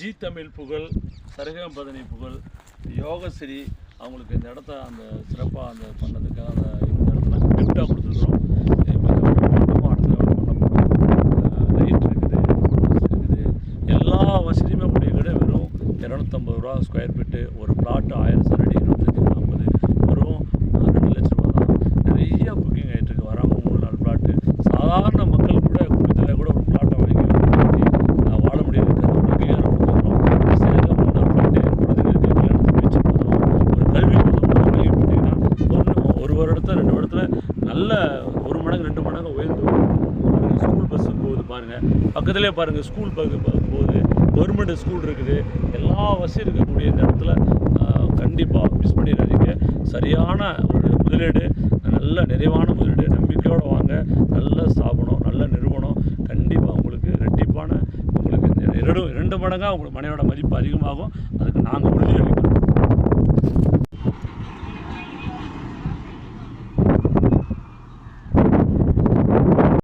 G Tamil புகழ், சரிகம பதனி புகழ், யோகஸ்ரீ அவங்களுக்கு இந்த இடத்த அந்த சிறப்பாக அந்த பண்ணதுக்காக இந்த இடத்த நாங்கள் கிஃப்டாக கொடுத்துருக்குறோம். லைட் இருக்குது, எல்லா வசதியுமே கூடிய கடை வெறும் 250 ரூபா ஸ்கொயர் ஃபீட்டு. ஒரு பிளாட்டு 1000 சதுரடி 25-40 வெறும் 2 லட்ச ரூபா தான். நிறைய புக்கிங் ஆகிட்டு இருக்கு. வராமல் 3-4 பிளாட்டு. சாதாரண மக்கள் கூட கொடுத்ததை கூட ஒரு பிளாட்டை வாங்கி வாழ முடியாது. அங்கீகாரம் கொடுத்துருக்கோம். சேலம் 3 பிளாட்டு குழந்தைங்களுக்கு கல்யாணத்துக்கு வச்சு போதும், ஒரு கல்வி போதும் வாங்கி போட்டிங்கன்னா ஒரு வருடத்தில் 2 வருடத்தில் நல்ல 1 மடங்கு 2 மடங்கு உயர்ந்து பாருங்கள். ஸ்கூல் பஸ்ஸு போகுது பாருங்கள், பக்கத்துலேயே பாருங்கள் ஸ்கூல் போகுது, கவர்மெண்ட் ஸ்கூல் இருக்குது, எல்லா வசதியும் இருக்கக்கூடிய இந்த இடத்துல கண்டிப்பாக மிஸ் பண்ணிடாதீங்க. சரியான ஒரு முதலீடு, நல்ல நிறைவான முதலீடு, நம்பிக்கையோடு வாங்க. நல்ல ஸ்தாபனம், நல்ல நிறுவனம், கண்டிப்பாக உங்களுக்கு ரெட்டிப்பான உங்களுக்கு 2 மடங்காக உங்களுக்கு மனையோட மதிப்பு அதிகமாகும். அதுக்கு நாங்கள் உறுதி அளிக்கிறோம்.